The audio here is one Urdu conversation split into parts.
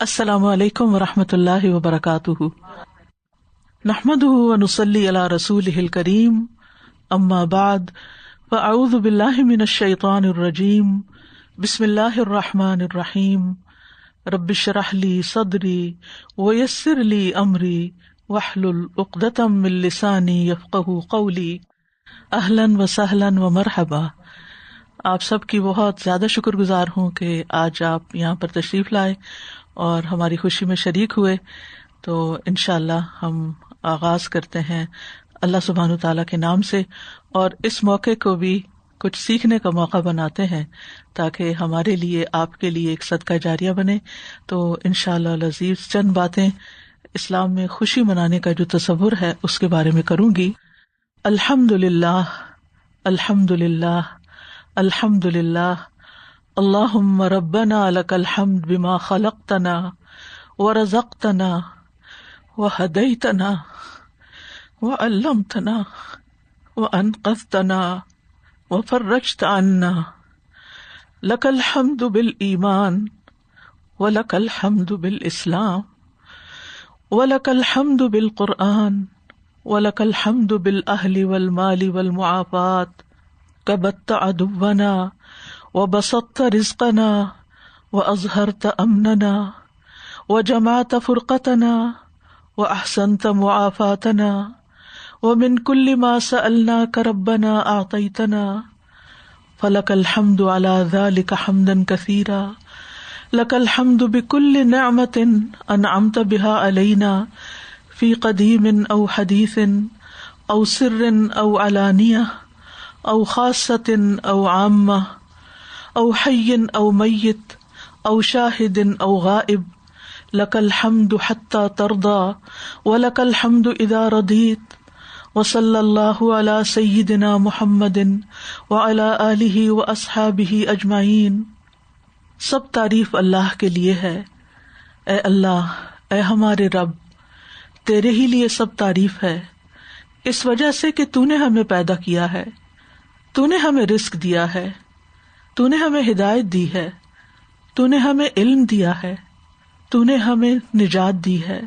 السلام علیکم ورحمۃ اللہ وبرکاتہ، نحمدہ ونصلی علی رسولہ الکریم، اما بعد فاعوذ باللہ من الشیطان الرجیم، بسم اللہ الرحمن الرحیم، رب اشرح لی صدری ویسر لی امری واحلل عقدۃ من لسانی یفقہوا قولی۔ اہلا وسہلا ومرحبا۔ آپ سب کی بہت زیادہ شکر گزار ہوں کہ آج آپ یہاں پر تشریف لائے اور ہماری خوشی میں شریک ہوئے۔ تو انشاءاللہ ہم آغاز کرتے ہیں اللہ سبحانہ تعالیٰ کے نام سے، اور اس موقع کو بھی کچھ سیکھنے کا موقع بناتے ہیں تاکہ ہمارے لیے، آپ کے لیے ایک صدقہ جاریہ بنے۔ تو انشاءاللہ العزیز چند باتیں اسلام میں خوشی منانے کا جو تصور ہے اس کے بارے میں کروں گی۔ الحمدللہ، الحمدللہ، الحمدللہ، اللہم ربنا لک الحمد بما خلقتنا ورزقتنا وہدیتنا وعلمتنا وانقذتنا وفرجت عنا، لک الحمد بالایمان ولک الحمد بالاسلام ولک الحمد بالقرآن ولک الحمد بالاہل والمال والمعافات، کبت عدونا وبسطت رزقنا وأظهرت أمننا وجمعت فرقتنا وأحسنت معافاتنا، ومن كل ما سألناك ربنا أعطيتنا، فلك الحمد على ذلك حمدا كثيرا، لك الحمد بكل نعمة أنعمت بها علينا في قديم أو حديث أو سر أو علانية أو خاصة أو عامة او حی او میت او شاہد او غائب، لک الحمد حتی ترضى ولک الحمد اذا رضیت، وصلی اللہ علی سیدنا محمد وعلی آلہ واصحابہ اجمعین۔ سب تعریف اللہ کے لیے ہے۔ اے اللہ، اے ہمارے رب، تیرے ہی لیے سب تعریف ہے، اس وجہ سے کہ تو نے ہمیں پیدا کیا ہے، تو نے ہمیں رزق دیا ہے، تو نے ہمیں ہدایت دی ہے، تو نے ہمیں علم دیا ہے، تو نے ہمیں نجات دی ہے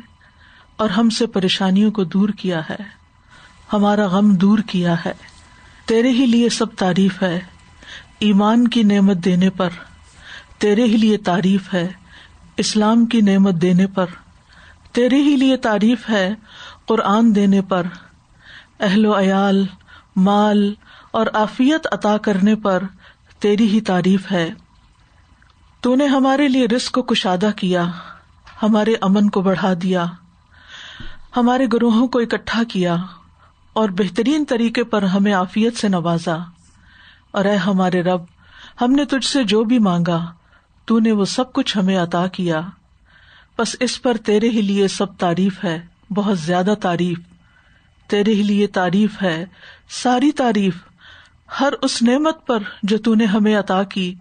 اور ہم سے پریشانیوں کو دور کیا ہے، ہمارا غم دور کیا ہے۔ تیرے ہی لیے سب تعریف ہے۔ ایمان کی نعمت دینے پر تیرے ہی لیے تعریف ہے، اسلام کی نعمت دینے پر تیرے ہی لیے تعریف ہے، قرآن دینے پر، اہل و عیال، مال اور عافیت عطا کرنے پر تیری ہی تعریف ہے۔ تو نے ہمارے لیے رزق کو کشادہ کیا، ہمارے امن کو بڑھا دیا، ہمارے گروہوں کو اکٹھا کیا اور بہترین طریقے پر ہمیں عافیت سے نوازا۔ اور اے ہمارے رب، ہم نے تجھ سے جو بھی مانگا تو نے وہ سب کچھ ہمیں عطا کیا، بس اس پر تیرے ہی لیے سب تعریف ہے، بہت زیادہ تعریف۔ تیرے ہی لیے تعریف ہے، ساری تعریف ہر اس نعمت پر جو تو نے ہمیں عطا کی،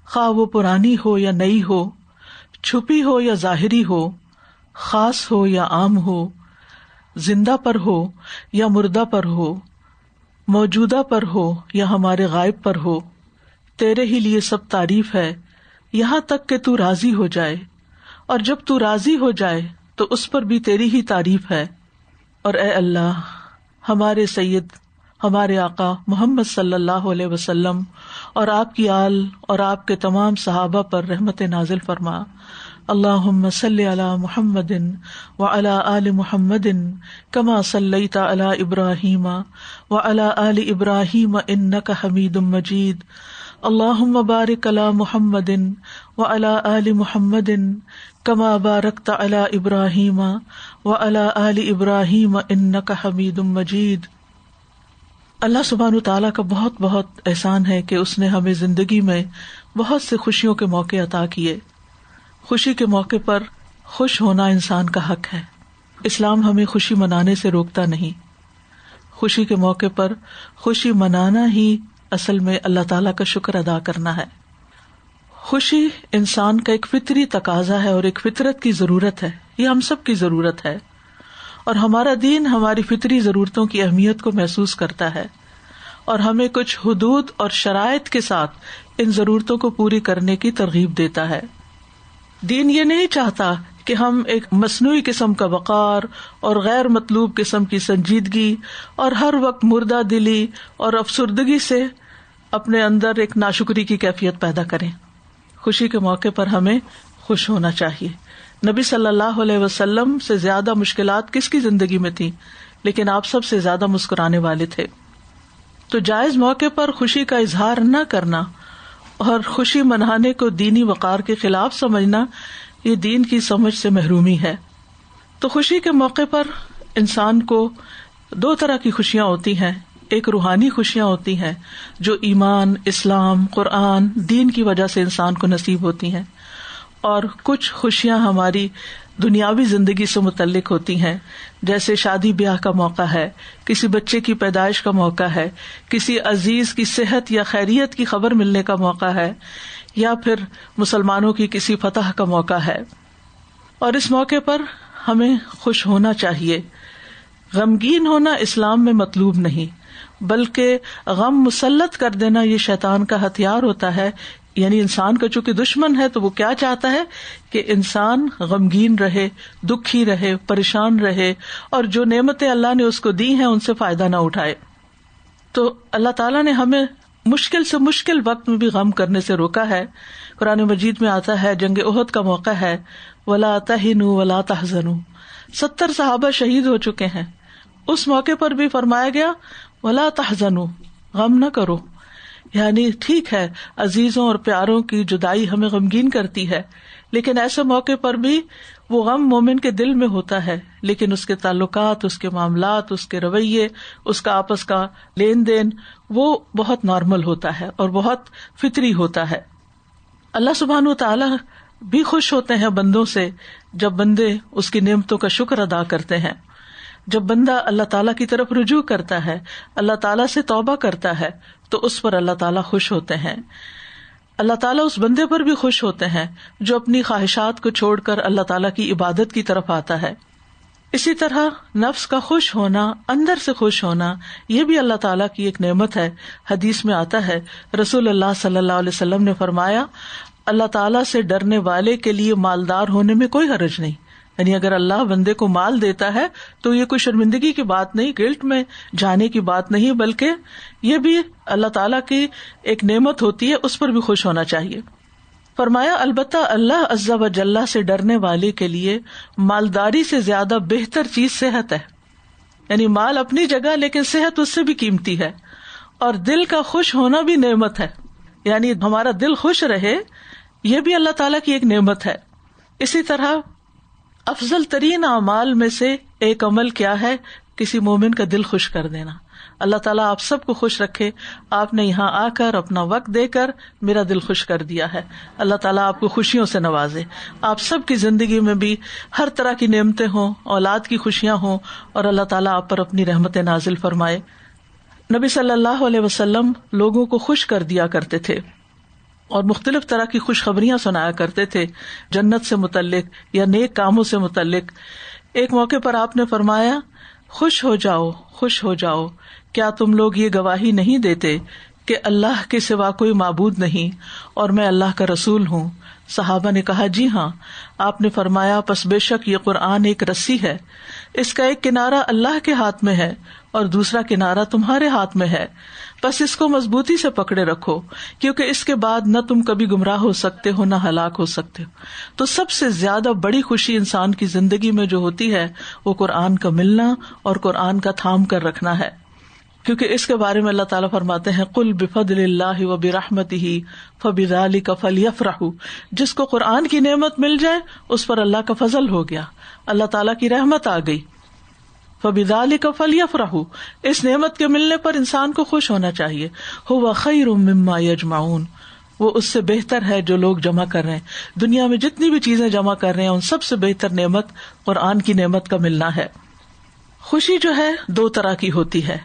خواہ وہ پرانی ہو یا نئی ہو، چھپی ہو یا ظاہری ہو، خاص ہو یا عام ہو، زندہ پر ہو یا مردہ پر ہو، موجودہ پر ہو یا ہمارے غائب پر ہو، تیرے ہی لیے سب تعریف ہے، یہاں تک کہ تو راضی ہو جائے، اور جب تو راضی ہو جائے تو اس پر بھی تیری ہی تعریف ہے۔ اور اے اللہ، ہمارے سید، ہمارے آقا محمد صلی اللہ علیہ وسلم اور آپ کی آل اور آپ کے تمام صحابہ پر رحمت نازل فرما۔ اللہم صلی علی محمد وعلی آل محمد کما صلیت علی ابراہیم وعلی آل ابراہیم انک حمید مجید۔ اللہم بارک علی محمد وعلی آل محمد کما بارکت علی ابراہیم وعلی آل ابراہیم انک حمید مجید۔ اللہ سبحانہ تعالیٰ کا بہت بہت احسان ہے کہ اس نے ہمیں زندگی میں بہت سے خوشیوں کے موقع عطا کیے۔ خوشی کے موقع پر خوش ہونا انسان کا حق ہے۔ اسلام ہمیں خوشی منانے سے روکتا نہیں۔ خوشی کے موقع پر خوشی منانا ہی اصل میں اللہ تعالیٰ کا شکر ادا کرنا ہے۔ خوشی انسان کا ایک فطری تقاضا ہے اور ایک فطرت کی ضرورت ہے، یہ ہم سب کی ضرورت ہے، اور ہمارا دین ہماری فطری ضرورتوں کی اہمیت کو محسوس کرتا ہے اور ہمیں کچھ حدود اور شرائط کے ساتھ ان ضرورتوں کو پوری کرنے کی ترغیب دیتا ہے۔ دین یہ نہیں چاہتا کہ ہم ایک مصنوعی قسم کا وقار اور غیر مطلوب قسم کی سنجیدگی اور ہر وقت مردہ دلی اور افسردگی سے اپنے اندر ایک ناشکری کی کیفیت پیدا کریں. خوشی کے موقع پر ہمیں خوش ہونا چاہیے. نبی صلی اللہ علیہ وسلم سے زیادہ مشکلات کس کی زندگی میں تھی، لیکن آپ سب سے زیادہ مسکرانے والے تھے. تو جائز موقع پر خوشی کا اظہار نہ کرنا اور خوشی منانے کو دینی وقار کے خلاف سمجھنا یہ دین کی سمجھ سے محرومی ہے. تو خوشی کے موقع پر انسان کو دو طرح کی خوشیاں ہوتی ہیں. ایک روحانی خوشیاں ہوتی ہیں جو ایمان، اسلام، قرآن، دین کی وجہ سے انسان کو نصیب ہوتی ہیں، اور کچھ خوشیاں ہماری دنیاوی زندگی سے متعلق ہوتی ہیں، جیسے شادی بیاہ کا موقع ہے، کسی بچے کی پیدائش کا موقع ہے، کسی عزیز کی صحت یا خیریت کی خبر ملنے کا موقع ہے، یا پھر مسلمانوں کی کسی فتح کا موقع ہے. اور اس موقع پر ہمیں خوش ہونا چاہیے. غمگین ہونا اسلام میں مطلوب نہیں، بلکہ غم مسلط کر دینا یہ شیطان کا ہتھیار ہوتا ہے. یعنی انسان کا چونکہ دشمن ہے تو وہ کیا چاہتا ہے کہ انسان غمگین رہے، دکھی رہے، پریشان رہے، اور جو نعمتیں اللہ نے اس کو دی ہیں ان سے فائدہ نہ اٹھائے. تو اللہ تعالیٰ نے ہمیں مشکل سے مشکل وقت میں بھی غم کرنے سے روکا ہے. قرآن مجید میں آتا ہے، جنگ احد کا موقع ہے، وَلَا تَهِنُوا وَلَا تَحْزَنُوا، 70 صحابہ شہید ہو چکے ہیں. اس موقع پر بھی فرمایا گیا وَلَا تَحْزَنُوا، غم نہ کرو. یعنی ٹھیک ہے عزیزوں اور پیاروں کی جدائی ہمیں غمگین کرتی ہے، لیکن ایسے موقع پر بھی وہ غم مومن کے دل میں ہوتا ہے، لیکن اس کے تعلقات، اس کے معاملات، اس کے رویے، اس کا آپس کا لین دین وہ بہت نارمل ہوتا ہے اور بہت فطری ہوتا ہے. اللہ سبحانہ وتعالی بھی خوش ہوتے ہیں بندوں سے جب بندے اس کی نعمتوں کا شکر ادا کرتے ہیں. جب بندہ اللہ تعالیٰ کی طرف رجوع کرتا ہے، اللہ تعالیٰ سے توبہ کرتا ہے، تو اس پر اللہ تعالیٰ خوش ہوتے ہیں. اللہ تعالیٰ اس بندے پر بھی خوش ہوتے ہیں جو اپنی خواہشات کو چھوڑ کر اللہ تعالیٰ کی عبادت کی طرف آتا ہے. اسی طرح نفس کا خوش ہونا، اندر سے خوش ہونا، یہ بھی اللہ تعالیٰ کی ایک نعمت ہے. حدیث میں آتا ہے، رسول اللہ صلی اللہ علیہ وسلم نے فرمایا، اللہ تعالیٰ سے ڈرنے والے کے لیے مالدار ہونے میں کوئی حرج نہیں. یعنی اگر اللہ بندے کو مال دیتا ہے تو یہ کوئی شرمندگی کی بات نہیں، گلٹ میں جانے کی بات نہیں، بلکہ یہ بھی اللہ تعالیٰ کی ایک نعمت ہوتی ہے، اس پر بھی خوش ہونا چاہیے. فرمایا البتہ اللہ عز و جل سے ڈرنے والے کے لیے مالداری سے زیادہ بہتر چیز صحت ہے. یعنی مال اپنی جگہ، لیکن صحت اس سے بھی قیمتی ہے. اور دل کا خوش ہونا بھی نعمت ہے، یعنی ہمارا دل خوش رہے، یہ بھی اللہ تعالیٰ کی ایک نعمت ہے. اسی طرح افضل ترین اعمال میں سے ایک عمل کیا ہے؟ کسی مومن کا دل خوش کر دینا. اللہ تعالیٰ آپ سب کو خوش رکھے. آپ نے یہاں آ کر اپنا وقت دے کر میرا دل خوش کر دیا ہے. اللہ تعالیٰ آپ کو خوشیوں سے نوازے. آپ سب کی زندگی میں بھی ہر طرح کی نعمتیں ہوں، اولاد کی خوشیاں ہوں، اور اللہ تعالیٰ آپ پر اپنی رحمت نازل فرمائے. نبی صلی اللہ علیہ وسلم لوگوں کو خوش کر دیا کرتے تھے اور مختلف طرح کی خوشخبریاں سنایا کرتے تھے جنت سے متعلق یا نیک کاموں سے متعلق. ایک موقع پر آپ نے فرمایا، خوش ہو جاؤ، خوش ہو جاؤ، کیا تم لوگ یہ گواہی نہیں دیتے کہ اللہ کے سوا کوئی معبود نہیں اور میں اللہ کا رسول ہوں؟ صحابہ نے کہا جی ہاں. آپ نے فرمایا پس بے شک یہ قرآن ایک رسی ہے، اس کا ایک کنارہ اللہ کے ہاتھ میں ہے اور دوسرا کنارہ تمہارے ہاتھ میں ہے، بس اس کو مضبوطی سے پکڑے رکھو، کیونکہ اس کے بعد نہ تم کبھی گمراہ ہو سکتے ہو نہ ہلاک ہو سکتے ہو. تو سب سے زیادہ بڑی خوشی انسان کی زندگی میں جو ہوتی ہے وہ قرآن کا ملنا اور قرآن کا تھام کر رکھنا ہے، کیونکہ اس کے بارے میں اللہ تعالیٰ فرماتے ہیں قل بفضل اللہ وبرحمتہ فبذلک فلیفرحوا. جس کو قرآن کی نعمت مل جائے اس پر اللہ کا فضل ہو گیا، اللہ تعالیٰ کی رحمت آ گئی. فبذلک فلیفرحوا، اس نعمت کے ملنے پر انسان کو خوش ہونا چاہیے. ھو خیر مما یجمعون، وہ اس سے بہتر ہے جو لوگ جمع کر رہے ہیں. دنیا میں جتنی بھی چیزیں جمع کر رہے ہیں ان سب سے بہتر نعمت قرآن کی نعمت کا ملنا ہے. خوشی جو ہے دو طرح کی ہوتی ہے.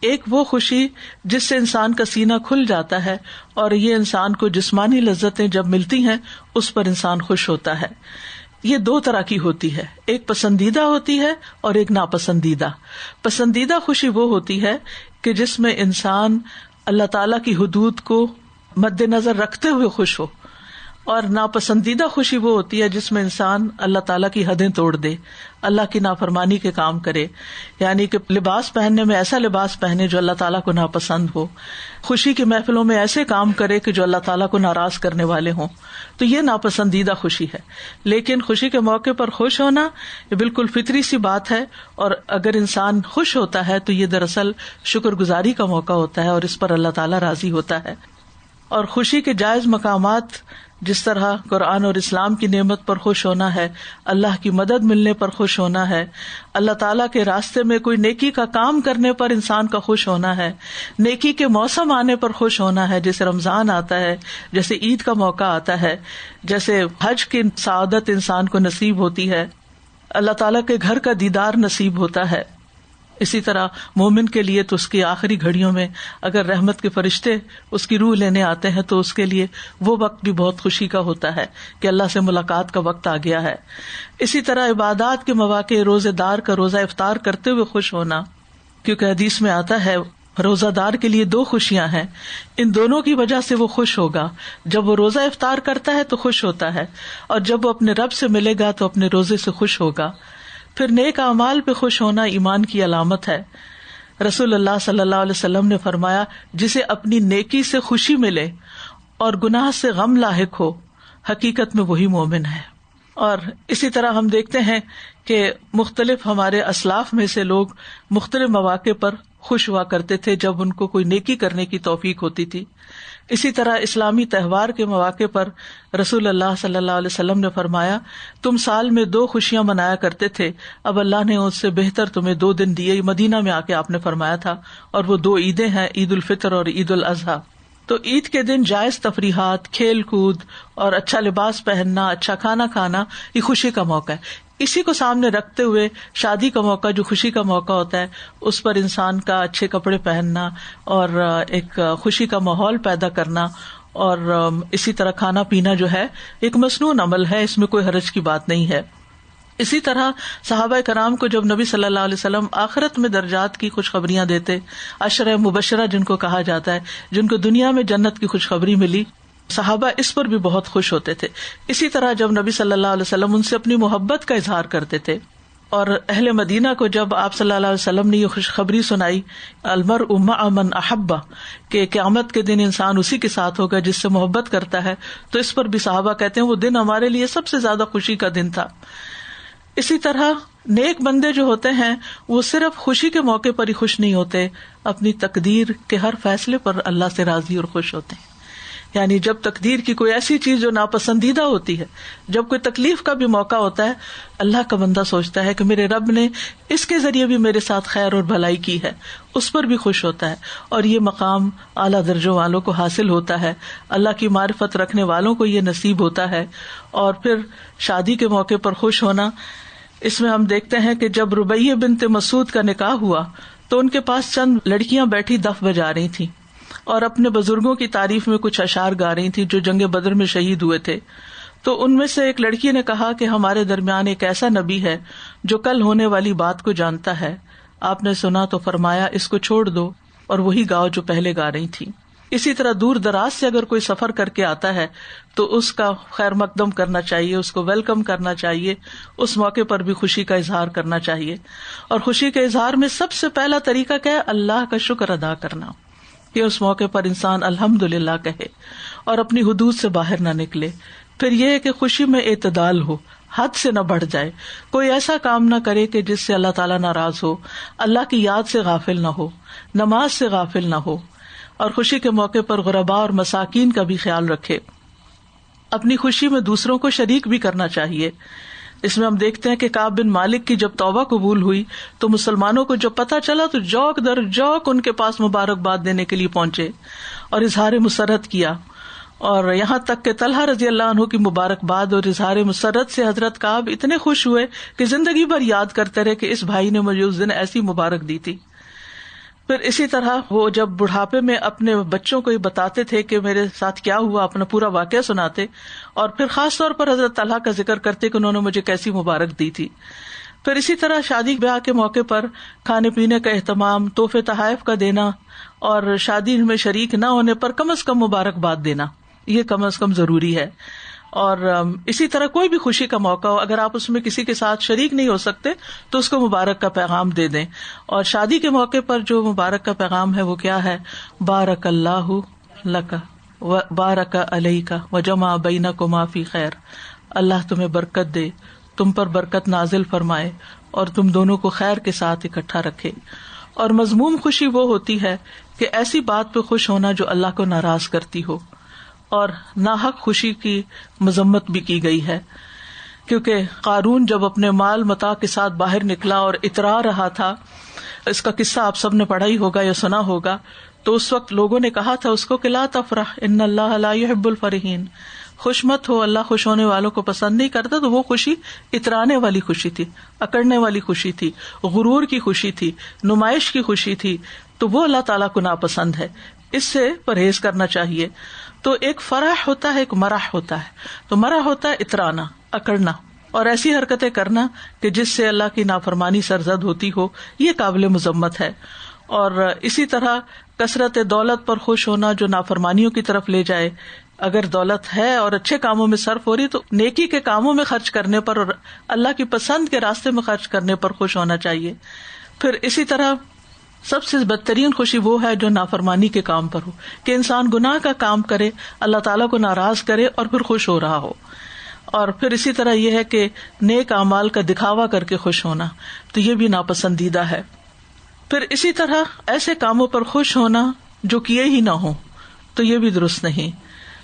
ایک وہ خوشی جس سے انسان کا سینہ کھل جاتا ہے اور یہ انسان کو جسمانی لذتیں جب ملتی ہیں اس پر انسان خوش ہوتا ہے. یہ دو طرح کی ہوتی ہے، ایک پسندیدہ ہوتی ہے اور ایک ناپسندیدہ. پسندیدہ خوشی وہ ہوتی ہے کہ جس میں انسان اللہ تعالیٰ کی حدود کو مد نظر رکھتے ہوئے خوش ہو. اور ناپسندیدہ خوشی وہ ہوتی ہے جس میں انسان اللہ تعالیٰ کی حدیں توڑ دے، اللہ کی نافرمانی کے کام کرے، یعنی کہ لباس پہننے میں ایسا لباس پہنے جو اللہ تعالیٰ کو ناپسند ہو، خوشی کی محفلوں میں ایسے کام کرے کہ جو اللہ تعالیٰ کو ناراض کرنے والے ہوں، تو یہ ناپسندیدہ خوشی ہے۔ لیکن خوشی کے موقع پر خوش ہونا یہ بالکل فطری سی بات ہے، اور اگر انسان خوش ہوتا ہے تو یہ دراصل شکر گزاری کا موقع ہوتا ہے اور اس پر اللہ تعالیٰ راضی ہوتا ہے۔ اور خوشی کے جائز مقامات جس طرح قرآن اور اسلام کی نعمت پر خوش ہونا ہے، اللہ کی مدد ملنے پر خوش ہونا ہے، اللہ تعالیٰ کے راستے میں کوئی نیکی کا کام کرنے پر انسان کا خوش ہونا ہے، نیکی کے موسم آنے پر خوش ہونا ہے، جیسے رمضان آتا ہے، جیسے عید کا موقع آتا ہے، جیسے حج کی سعادت انسان کو نصیب ہوتی ہے، اللہ تعالیٰ کے گھر کا دیدار نصیب ہوتا ہے۔ اسی طرح مومن کے لیے تو اس کی آخری گھڑیوں میں اگر رحمت کے فرشتے اس کی روح لینے آتے ہیں تو اس کے لیے وہ وقت بھی بہت خوشی کا ہوتا ہے کہ اللہ سے ملاقات کا وقت آ گیا ہے۔ اسی طرح عبادات کے مواقع روزے دار کا روزہ افطار کرتے ہوئے خوش ہونا، کیونکہ حدیث میں آتا ہے روزہ دار کے لیے 2 خوشیاں ہیں، ان دونوں کی وجہ سے وہ خوش ہوگا۔ جب وہ روزہ افطار کرتا ہے تو خوش ہوتا ہے، اور جب وہ اپنے رب سے ملے گا تو اپنے روزے سے خوش ہوگا۔ پھر نیک اعمال پہ خوش ہونا ایمان کی علامت ہے۔ رسول اللہ صلی اللہ علیہ وسلم نے فرمایا، جسے اپنی نیکی سے خوشی ملے اور گناہ سے غم لاحق ہو، حقیقت میں وہی مومن ہے۔ اور اسی طرح ہم دیکھتے ہیں کہ مختلف ہمارے اسلاف میں سے لوگ مختلف مواقع پر خوش ہوا کرتے تھے جب ان کو کوئی نیکی کرنے کی توفیق ہوتی تھی۔ اسی طرح اسلامی تہوار کے مواقع پر رسول اللہ صلی اللہ علیہ وسلم نے فرمایا، تم سال میں 2 خوشیاں منایا کرتے تھے، اب اللہ نے اس سے بہتر تمہیں 2 دن دیے۔ مدینہ میں آ کے آپ نے فرمایا تھا، اور وہ 2 عیدیں ہیں، عید الفطر اور عید الاضحیٰ۔ تو عید کے دن جائز تفریحات، کھیل کود اور اچھا لباس پہننا، اچھا کھانا کھانا، یہ خوشی کا موقع ہے۔ اسی کو سامنے رکھتے ہوئے شادی کا موقع جو خوشی کا موقع ہوتا ہے، اس پر انسان کا اچھے کپڑے پہننا اور ایک خوشی کا ماحول پیدا کرنا، اور اسی طرح کھانا پینا جو ہے ایک مسنون عمل ہے، اس میں کوئی حرج کی بات نہیں ہے۔ اسی طرح صحابہ کرام کو جب نبی صلی اللہ علیہ وسلم آخرت میں درجات کی خوشخبریاں دیتے، عشرہ مبشرہ جن کو کہا جاتا ہے، جن کو دنیا میں جنت کی خوشخبری ملی، صحابہ اس پر بھی بہت خوش ہوتے تھے۔ اسی طرح جب نبی صلی اللہ علیہ وسلم ان سے اپنی محبت کا اظہار کرتے تھے، اور اہل مدینہ کو جب آپ صلی اللہ علیہ وسلم نے یہ خوشخبری سنائی، المرء مع من احب، کہ قیامت کے دن انسان اسی کے ساتھ ہوگا جس سے محبت کرتا ہے، تو اس پر بھی صحابہ کہتے ہیں وہ دن ہمارے لیے سب سے زیادہ خوشی کا دن تھا۔ اسی طرح نیک بندے جو ہوتے ہیں وہ صرف خوشی کے موقع پر ہی خوش نہیں ہوتے، اپنی تقدیر کے ہر فیصلے پر اللہ سے راضی اور خوش ہوتے ہیں۔ یعنی جب تقدیر کی کوئی ایسی چیز جو ناپسندیدہ ہوتی ہے، جب کوئی تکلیف کا بھی موقع ہوتا ہے، اللہ کا بندہ سوچتا ہے کہ میرے رب نے اس کے ذریعے بھی میرے ساتھ خیر اور بھلائی کی ہے، اس پر بھی خوش ہوتا ہے، اور یہ مقام اعلیٰ درجوں والوں کو حاصل ہوتا ہے، اللہ کی معرفت رکھنے والوں کو یہ نصیب ہوتا ہے۔ اور پھر شادی کے موقع پر خوش ہونا، اس میں ہم دیکھتے ہیں کہ جب ربیہ بنت مسعود کا نکاح ہوا تو ان کے پاس چند لڑکیاں بیٹھی دف بجا رہی تھیں اور اپنے بزرگوں کی تعریف میں کچھ اشعار گا رہی تھیں جو جنگ بدر میں شہید ہوئے تھے۔ تو ان میں سے ایک لڑکی نے کہا کہ ہمارے درمیان ایک ایسا نبی ہے جو کل ہونے والی بات کو جانتا ہے۔ آپ نے سنا تو فرمایا اس کو چھوڑ دو اور وہی گاؤ جو پہلے گا رہی تھی۔ اسی طرح دور دراز سے اگر کوئی سفر کر کے آتا ہے تو اس کا خیر مقدم کرنا چاہیے، اس کو ویلکم کرنا چاہیے، اس موقع پر بھی خوشی کا اظہار کرنا چاہیے۔ اور خوشی کے اظہار میں سب سے پہلا طریقہ کیا ہے؟ اللہ کا شکر ادا کرنا، کہ اس موقع پر انسان الحمدللہ کہے اور اپنی حدود سے باہر نہ نکلے۔ پھر یہ ہے کہ خوشی میں اعتدال ہو، حد سے نہ بڑھ جائے، کوئی ایسا کام نہ کرے کہ جس سے اللہ تعالیٰ ناراض ہو، اللہ کی یاد سے غافل نہ ہو، نماز سے غافل نہ ہو، اور خوشی کے موقع پر غرباء اور مساکین کا بھی خیال رکھے۔ اپنی خوشی میں دوسروں کو شریک بھی کرنا چاہیے۔ اس میں ہم دیکھتے ہیں کہ کعب بن مالک کی جب توبہ قبول ہوئی تو مسلمانوں کو جب پتہ چلا تو جوک در جوک ان کے پاس مبارکباد دینے کے لیے پہنچے اور اظہار مسرت کیا، اور یہاں تک کہ طلحہ رضی اللہ عنہ کی مبارکباد اور اظہار مسرت سے حضرت کعب اتنے خوش ہوئے کہ زندگی بھر یاد کرتے رہے کہ اس بھائی نے مجھے اس دن ایسی مبارک دی تھی۔ پھر اسی طرح وہ جب بڑھاپے میں اپنے بچوں کو یہ بتاتے تھے کہ میرے ساتھ کیا ہوا، اپنا پورا واقعہ سناتے، اور پھر خاص طور پر حضرت طلحہ کا ذکر کرتے کہ انہوں نے مجھے کیسی مبارک دی تھی۔ پھر اسی طرح شادی بیاہ کے موقع پر کھانے پینے کا اہتمام، تحفے تحائف کا دینا، اور شادی میں شریک نہ ہونے پر کم از کم مبارکباد دینا، یہ کم از کم ضروری ہے۔ اور اسی طرح کوئی بھی خوشی کا موقع ہو، اگر آپ اس میں کسی کے ساتھ شریک نہیں ہو سکتے تو اس کو مبارک کا پیغام دے دیں. اور شادی کے موقع پر جو مبارک کا پیغام ہے وہ کیا ہے؟ بارک اللہ لک و بارک علیک وجمع بینکما فی خیر. اللہ تمہیں برکت دے، تم پر برکت نازل فرمائے اور تم دونوں کو خیر کے ساتھ اکٹھا رکھے. اور مذموم خوشی وہ ہوتی ہے کہ ایسی بات پہ خوش ہونا جو اللہ کو ناراض کرتی ہو، اور ناحق خوشی کی مذمت بھی کی گئی ہے. کیونکہ قارون جب اپنے مال متاع کے ساتھ باہر نکلا اور اترا رہا تھا، اس کا قصہ آپ سب نے پڑھا ہی ہوگا یا سنا ہوگا، تو اس وقت لوگوں نے کہا تھا اس کو کہ لا تفرح ان اللہ لا يحب الفرحین، خوش مت ہو، اللہ خوش ہونے والوں کو پسند نہیں کرتا. تو وہ خوشی اترانے والی خوشی تھی، اکڑنے والی خوشی تھی، غرور کی خوشی تھی، نمائش کی خوشی تھی، تو وہ اللہ تعالیٰ کو ناپسند ہے. اس سے پرہیز کرنا چاہیے. تو ایک فرح ہوتا ہے، ایک مرح ہوتا ہے. تو مرح ہوتا ہے اترانا، اکڑنا اور ایسی حرکتیں کرنا کہ جس سے اللہ کی نافرمانی سرزد ہوتی ہو، یہ قابل مذمت ہے. اور اسی طرح کثرت دولت پر خوش ہونا جو نافرمانیوں کی طرف لے جائے. اگر دولت ہے اور اچھے کاموں میں صرف ہو رہی تو نیکی کے کاموں میں خرچ کرنے پر اور اللہ کی پسند کے راستے میں خرچ کرنے پر خوش ہونا چاہیے. پھر اسی طرح سب سے بدترین خوشی وہ ہے جو نافرمانی کے کام پر ہو، کہ انسان گناہ کا کام کرے، اللہ تعالیٰ کو ناراض کرے اور پھر خوش ہو رہا ہو. اور پھر اسی طرح یہ ہے کہ نیک اعمال کا دکھاوا کر کے خوش ہونا، تو یہ بھی ناپسندیدہ ہے. پھر اسی طرح ایسے کاموں پر خوش ہونا جو کیے ہی نہ ہو، تو یہ بھی درست نہیں.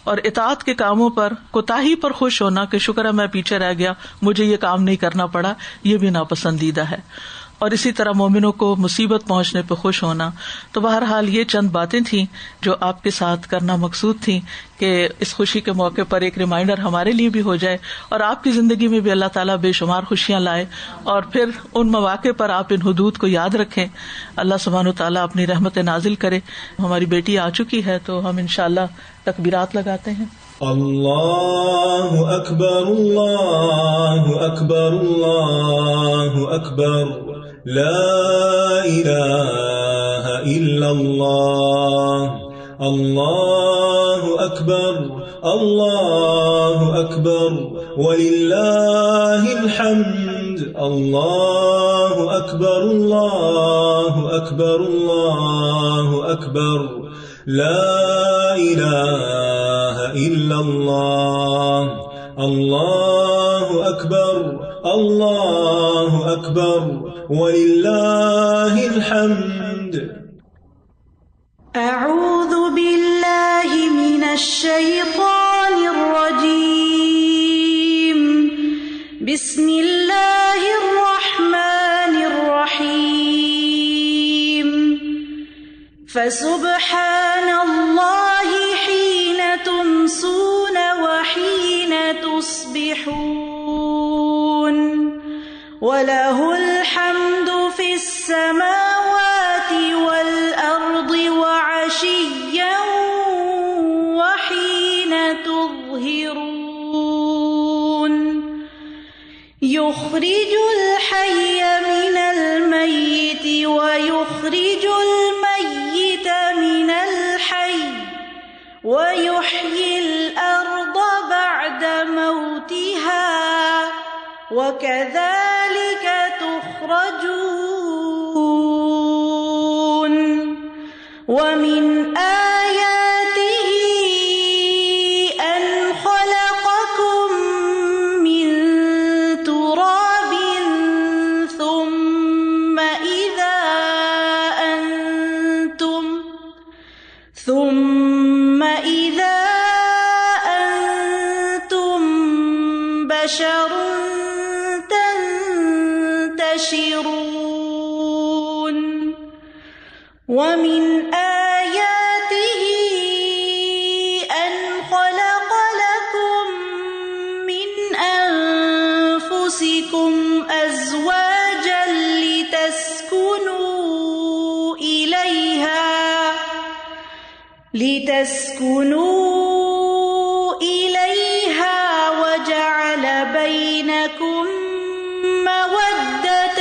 اور اطاعت کے کاموں پر کوتاہی پر خوش ہونا کہ شکر ہے میں پیچھے رہ گیا، مجھے یہ کام نہیں کرنا پڑا، یہ بھی ناپسندیدہ ہے. اور اسی طرح مومنوں کو مصیبت پہنچنے پہ خوش ہونا. تو بہرحال یہ چند باتیں تھیں جو آپ کے ساتھ کرنا مقصود تھیں کہ اس خوشی کے موقع پر ایک ریمائنڈر ہمارے لیے بھی ہو جائے اور آپ کی زندگی میں بھی اللہ تعالیٰ بے شمار خوشیاں لائے. اور پھر ان مواقع پر آپ ان حدود کو یاد رکھیں. اللہ سبحانہ و تعالیٰ اپنی رحمت نازل کرے. ہماری بیٹی آ چکی ہے تو ہم انشاءاللہ تکبیرات لگاتے ہیں. اللہ اکبر اللہ اکبر اللہ اکبر لا الہ الا اللہ اللہ اکبر اللہ اکبر وللہ الحمد اللہ اکبر اللہ اکبر اللہ اکبر لا الہ الا اللہ اللہ اکبر اللہ اکبر وللہ الحمد. اعوذ باللہ من الشیطان الرجیم. بسم اللہ الرحمن الرحیم. فسبحان اللہ حین تمسون وحین تصبحون وَلَهُ الْحَمْدُ فِي السَّمَاوَاتِ وَالْأَرْضِ وَعَشِيًّا وَحِينَ تُظْهِرُونَ. يُخْرِجُ الْحَيَّ مِنَ الْمَيِّتِ وَيُخْرِجُ الْمَيِّتَ مِنَ الْحَيِّ وَيُحْيِي الْأَرْضَ بَعْدَ مَوْتِهَا وَكَذَلِكَ تُخْرَجُونَ. وَمِنْ آيَاتِهِ أَنْ خَلَقَكُم مِّن تُرَابٍ ثُمَّ إِذَا أَنْتُمْ بَشَرٌ تنتشرون. ومن آياته أن خلق لكم من أنفسكم أزواجا لتسكنوا إليها وجعل بينكم مودة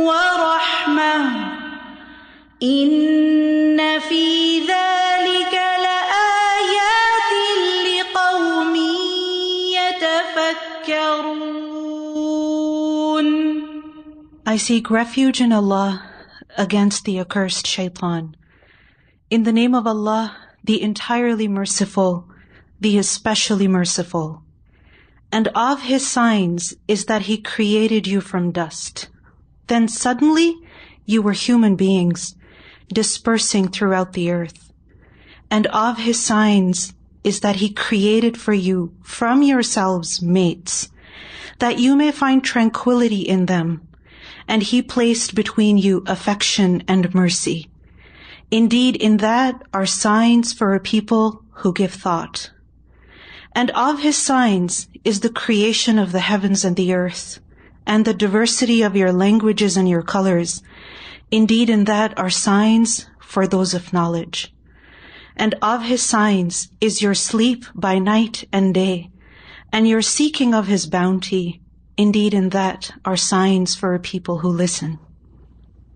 ورحمة. إن في ذلك لآيات لقوم I seek refuge in Allah against the accursed shaitan. In the name of Allah, the entirely merciful, the especially merciful. And of His signs is that He created you from dust. Then suddenly you were human beings, dispersing throughout the earth. And of His signs is that He created for you from yourselves mates, that you may find tranquility in them. And He placed between you affection and mercy. Indeed, in that are signs for a people who give thought. And of His signs is the creation of the heavens and the earth, and the diversity of your languages and your colors. Indeed, in that are signs for those of knowledge. And of His signs is your sleep by night and day, and your seeking of His bounty. Indeed, in that are signs for a people who listen.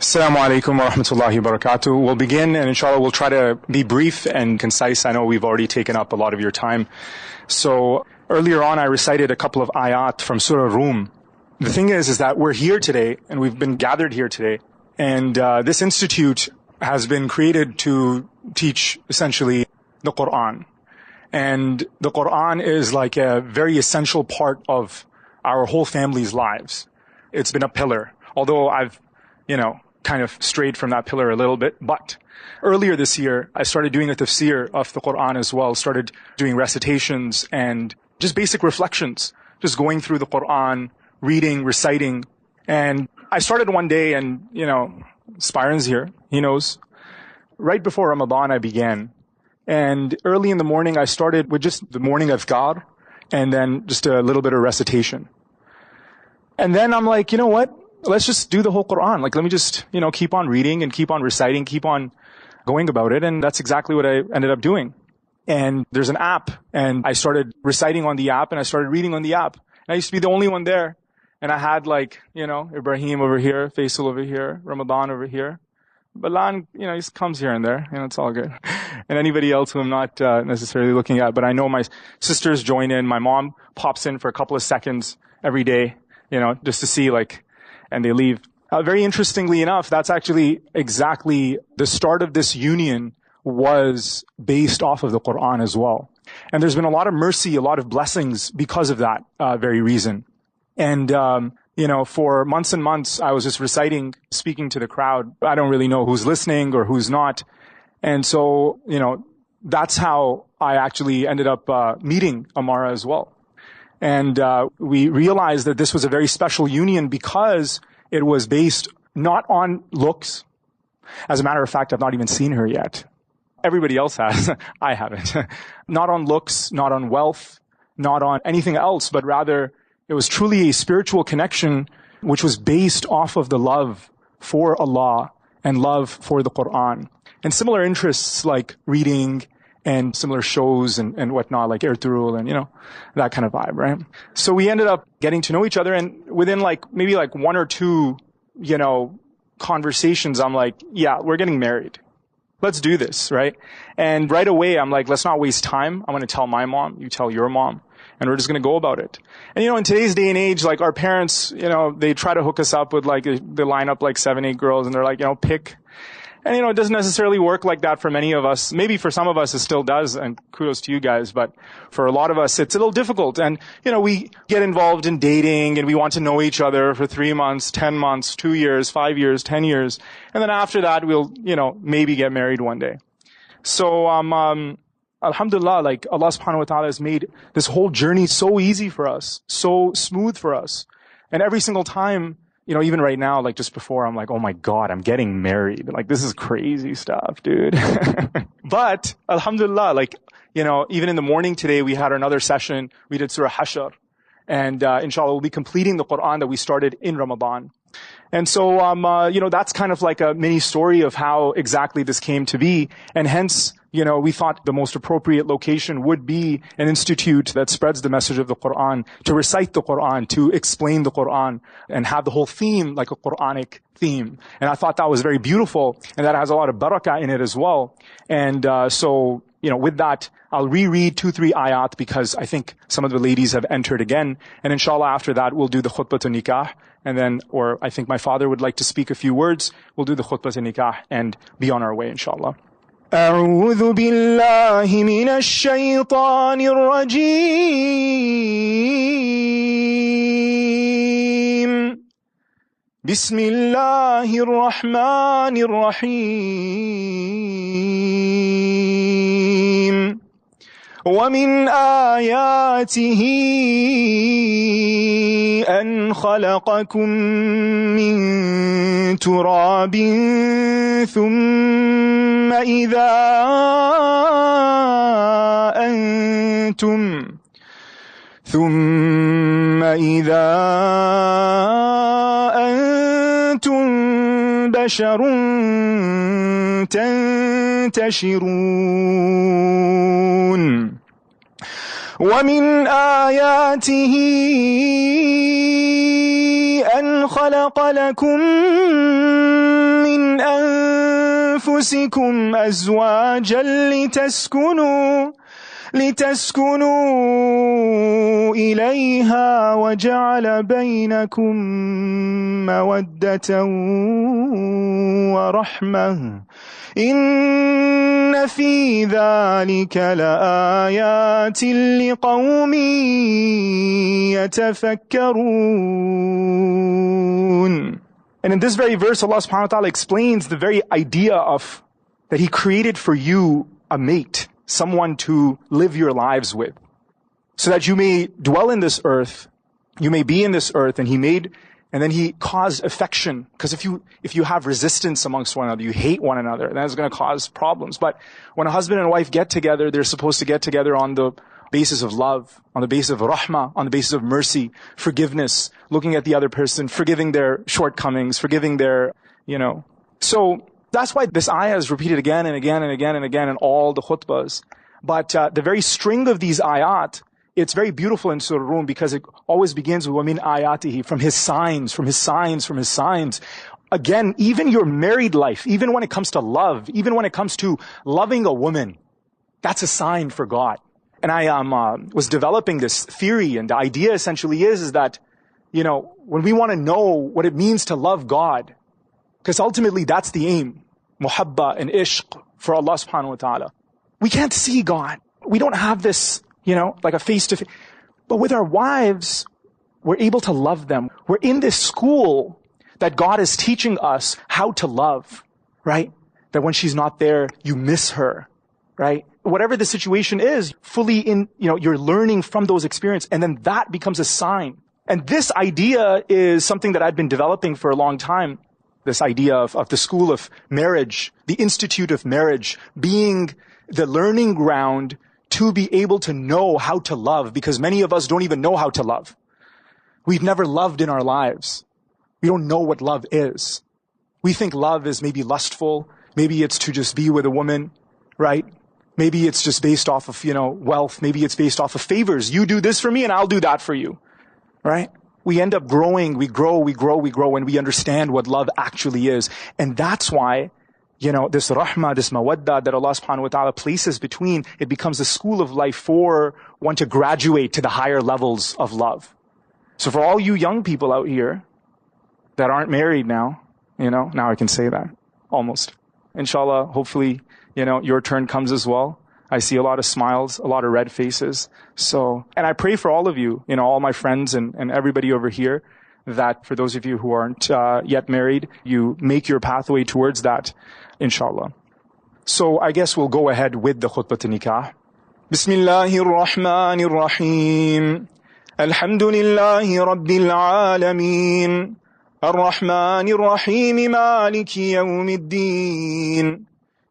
Assalamu alaikum wa rahmatullahi wa barakatuh. We'll begin, and inshallah we'll try to be brief and concise. I know we've already taken up a lot of your time. So earlier on I recited a couple of ayat from Surah Rum. The thing is that we're here today, and we've been gathered here today, and this institute has been created to teach essentially the Quran. And the Quran is like a very essential part of our whole family's lives. It's been a pillar, although I've, kind of strayed from that pillar a little bit. But earlier this year, I started doing a tafsir of the Quran as well, started doing recitations and just basic reflections, just going through the Quran, reading, reciting. And I started one day, and, Spyron's here, he knows. Right before Ramadan, I began. And early in the morning, I started with just the morning adhkar, and then just a little bit of recitation. And then I'm like, you know what? Let's just do the whole Quran. Like, let me just, keep on reading and keep on reciting, keep on going about it. And that's exactly what I ended up doing. And there's an app, and I started reciting on the app, and I started reading on the app. And I used to be the only one there. And I had Ibrahim over here, Faisal over here, Ramadan over here. Balan, he just comes here and there, it's all good. And anybody else who I'm not necessarily looking at, but I know my sisters join in. My mom pops in for a couple of seconds every day, just to see, and they leave. Very interestingly enough, that's actually exactly the start of this union was based off of the Quran as well. And there's been a lot of mercy, a lot of blessings because of that very reason. And, for months and months, I was just reciting, speaking to the crowd. I don't really know who's listening or who's not. And so, that's how I actually ended up meeting Amara as well. And we realized that this was a very special union because it was based not on looks. As a matter of fact, I've not even seen her yet. Everybody else has. I haven't. Not on looks, not on wealth, not on anything else, but rather it was truly a spiritual connection which was based off of the love for Allah and love for the Quran. And similar interests like reading and similar shows and whatnot, like Ertugrul and, that kind of vibe, right? So we ended up getting to know each other, and within maybe one or two, conversations, I'm like, yeah, we're getting married. Let's do this, right? And right away, I'm like, let's not waste time. I'm going to tell my mom, you tell your mom, and we're just going to go about it. And, in today's day and age, our parents, they try to hook us up with they line up 7, 8 girls, and they're like, pick. And, it doesn't necessarily work like that for many of us. Maybe for some of us it still does, and kudos to you guys. But for a lot of us, it's a little difficult. And, we get involved in dating, and we want to know each other for 3 months, 10 months, 2 years, 5 years, 10 years. And then after that, we'll, maybe get married one day. So, alhamdulillah, Allah subhanahu wa ta'ala has made this whole journey so easy for us, so smooth for us. And every single time, even right now, like just before, I'm like, oh my God, I'm getting married. Like, this is crazy stuff, dude. But alhamdulillah, like, even in the morning today, we had another session. We did Surah Hashr. And inshallah, we'll be completing the Quran that we started in Ramadan. And so, that's kind of like a mini story of how exactly this came to be. And hence, we thought the most appropriate location would be an institute that spreads the message of the Quran, to recite the Quran, to explain the Quran, and have the whole theme like a Quranic theme. And I thought that was very beautiful, and that has a lot of barakah in it as well. And so, with that, I'll reread 2-3 ayat because I think some of the ladies have entered again. And inshallah, after that, we'll do the khutbah nikah. And then, or I think my father would like to speak a few words. We'll do the khutbah nikah and be on our way, inshallah. أعوذ بالله من الشيطان الرجيم بسم الله الرحمن الرحيم ومن آياته أن خلقكم من تراب ثم إذا أنتم بشر تنتشرون ومن آياته أن خلق لكم من أنفسكم أزواجا لتسكنوا إليها وجعل بينكم مودة ورحمة إن في ذلك لآيات لقوم يتفكرون. And in this very verse, Allah subhanahu wa ta'ala explains the very idea of that He created for you a mate, someone to live your lives with, so that you may dwell in this earth, you may be in this earth, and then He caused affection. Because if you have resistance amongst one another, you hate one another, that's going to cause problems. But when a husband and wife get together, they're supposed to get together on the basis of love, on the basis of rahmah, on the basis of mercy, forgiveness, looking at the other person, forgiving their shortcomings, forgiving their, So that's why this ayah is repeated again and again and again and again in all the khutbahs. But the very string of these ayat, it's very beautiful in Surah Rum because it always begins with وَمِنْ آيَاتِهِ, from His signs, from His signs, from His signs. Again, even your married life, even when it comes to love, even when it comes to loving a woman, that's a sign for God. And I was developing this theory, and the idea essentially is that, when we want to know what it means to love God, because ultimately that's the aim, muhabba and ishq for Allah subhanahu wa ta'ala. We can't see God. We don't have this, like a face-to-face. But with our wives, we're able to love them. We're in this school that God is teaching us how to love, right? That when she's not there, you miss her, right? Whatever the situation is, fully you're learning from those experiences, and then that becomes a sign. And this idea is something that I've been developing for a long time. This idea of the school of marriage, the institute of marriage, being the learning ground to be able to know how to love, because many of us don't even know how to love. We've never loved in our lives. We don't know what love is. We think love is maybe lustful. Maybe it's to just be with a woman, right? Maybe it's just based off of, wealth. Maybe it's based off of favors. You do this for me and I'll do that for you, right? We end up growing, we grow, and we understand what love actually is. And that's why, this rahmah, this mawadda that Allah subhanahu wa ta'ala places between, it becomes a school of life for one to graduate to the higher levels of love. So for all you young people out here that aren't married now, now I can say that, almost. Inshallah, hopefully, your turn comes as well. I see a lot of smiles, a lot of red faces. So, and I pray for all of you, all my friends and everybody over here, that for those of you who aren't yet married, you make your pathway towards that, inshallah. So I guess we'll go ahead with the khutbah nikah. Bismillahir Rahmanir Rahim. Alhamdulillahi Rabbil Alameen. الرحمن الرحيم مالك يوم الدين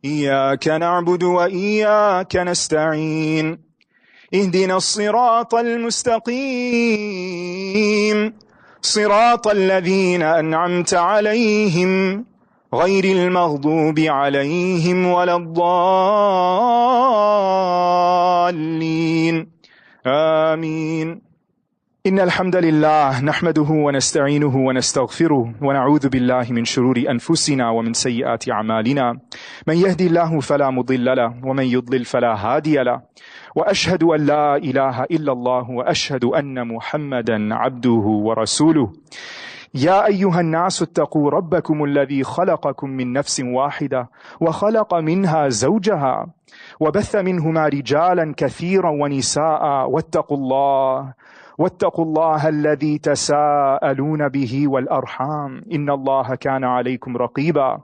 إياك نعبد وإياك نستعين اهدنا الصراط المستقيم صراط الذين أنعمت عليهم غير المغضوب عليهم ولا الضالين آمين. إن الحمد لله نحمده ونستعينه ونستغفره ونعوذ بالله من شرور أنفسنا ومن سيئات أعمالنا من يهدي الله فلا مضل له ومن يضلل فلا هادي له وأشهد أن لا إله إلا الله وأشهد أن محمدا عبده ورسوله. يا أيها الناس اتقوا ربكم الذي خلقكم من نفس واحدة وخلق منها زوجها وبث منهما رجالا كثيرا ونساء واتقوا الله الذي تساءلون به والأرحام إن الله كان عليكم رقيبا.